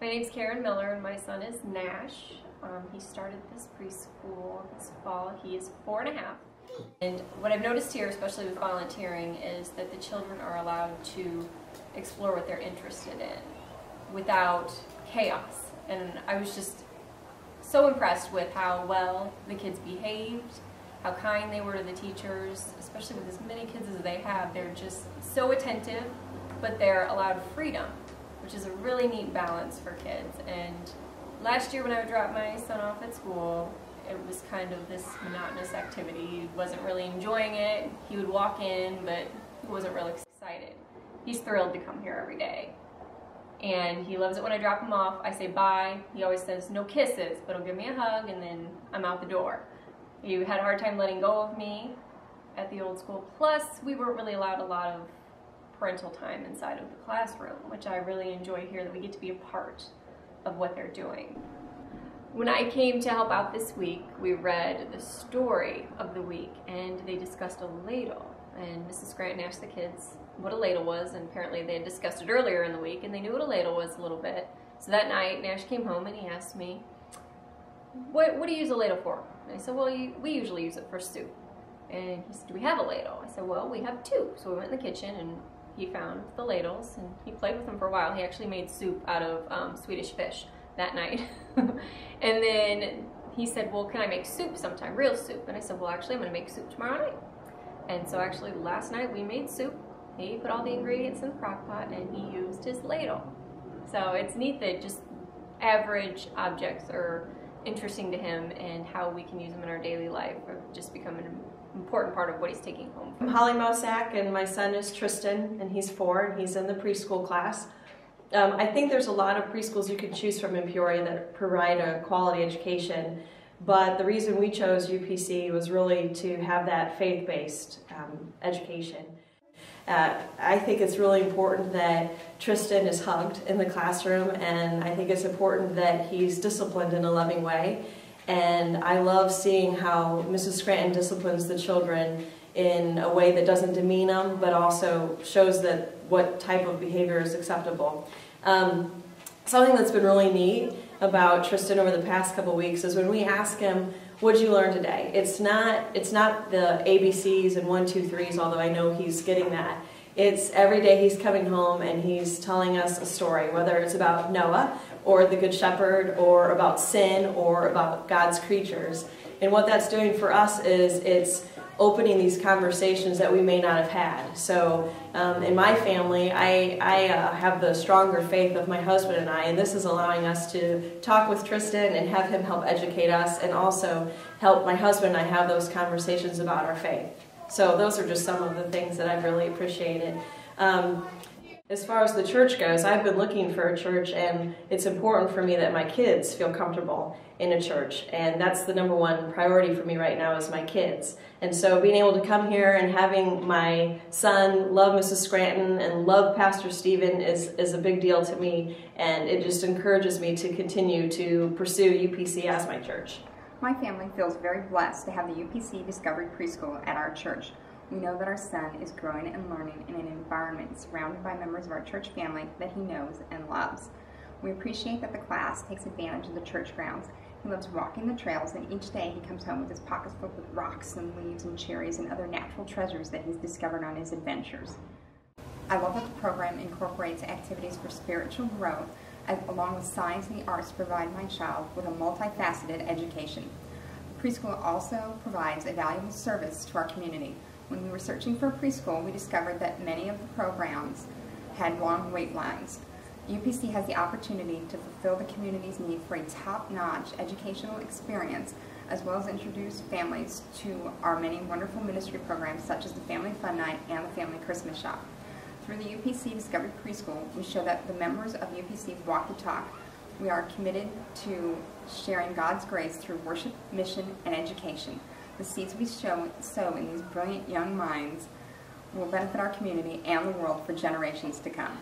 My name's Karen Miller and my son is Nash. He started this preschool this fall. He is 4.5. And what I've noticed here, especially with volunteering, is that the children are allowed to explore what they're interested in without chaos. And I was just so impressed with how well the kids behaved, how kind they were to the teachers, especially with as many kids as they have. They're just so attentive, but they're allowed freedom, which is a really neat balance for kids. And last year when I would drop my son off at school, it was kind of this monotonous activity. He wasn't really enjoying it. He would walk in, but he wasn't really excited. He's thrilled to come here every day. And he loves it when I drop him off. I say bye. He always says no kisses, but he'll give me a hug and then I'm out the door. He had a hard time letting go of me at the old school. Plus, we weren't really allowed a lot of parental time inside of the classroom, which I really enjoy here, that we get to be a part of what they're doing. When I came to help out this week, we read the story of the week and they discussed a ladle. And Mrs. Scranton asked the kids what a ladle was, and apparently they had discussed it earlier in the week and they knew what a ladle was a little bit. So that night, Nash came home and he asked me, what do you use a ladle for? And I said, well, we usually use it for soup. And he said, do we have a ladle? I said, well, we have two. So we went in the kitchen and he found the ladles and he played with them for a while. He actually made soup out of Swedish fish that night. And then he said, well, can I make soup sometime, real soup? And I said, well, actually, I'm going to make soup tomorrow night. And so actually last night we made soup. He put all the ingredients in the crock pot and he used his ladle. So it's neat that just average objects are interesting to him and how we can use them in our daily life have just become an important part of what he's taking home. I'm Holly Mosak and my son is Tristan and he's 4 and he's in the preschool class. I think there's a lot of preschools you can choose from in Peoria that provide a quality education, but the reason we chose UPC was really to have that faith-based education. I think it's really important that Tristan is hugged in the classroom, and I think it's important that he's disciplined in a loving way. And I love seeing how Mrs. Scranton disciplines the children in a way that doesn't demean them, but also shows that what type of behavior is acceptable. Something that's been really neat about Tristan over the past couple weeks is when we ask him, what did you learn today? It's not the ABCs and 1, 2, 3s, although I know he's getting that. It's every day he's coming home and he's telling us a story, whether it's about Noah or the Good Shepherd or about sin or about God's creatures. And what that's doing for us is it's opening these conversations that we may not have had. So in my family, I have the stronger faith of my husband and I, and this is allowing us to talk with Tristan and have him help educate us and also help my husband and I have those conversations about our faith. So those are just some of the things that I've really appreciated. As far as the church goes, I've been looking for a church, and it's important for me that my kids feel comfortable in a church, and that's the #1 priority for me right now is my kids. And so being able to come here and having my son love Mrs. Scranton and love Pastor Stephen is a big deal to me, and it just encourages me to continue to pursue UPC as my church. My family feels very blessed to have the UPC Discovery Preschool at our church. We know that our son is growing and learning in an environment surrounded by members of our church family that he knows and loves. We appreciate that the class takes advantage of the church grounds. He loves walking the trails, and each day he comes home with his pockets filled with rocks and leaves and cherries and other natural treasures that he's discovered on his adventures. I love that the program incorporates activities for spiritual growth along with science and the arts to provide my child with a multifaceted education. The preschool also provides a valuable service to our community. When we were searching for a preschool, we discovered that many of the programs had long wait lines. UPC has the opportunity to fulfill the community's need for a top-notch educational experience, as well as introduce families to our many wonderful ministry programs such as the Family Fun Night and the Family Christmas Shop. Through the UPC Discovery Preschool, we show that the members of UPC walk the talk. We are committed to sharing God's grace through worship, mission, and education. The seeds we sow in these brilliant young minds will benefit our community and the world for generations to come.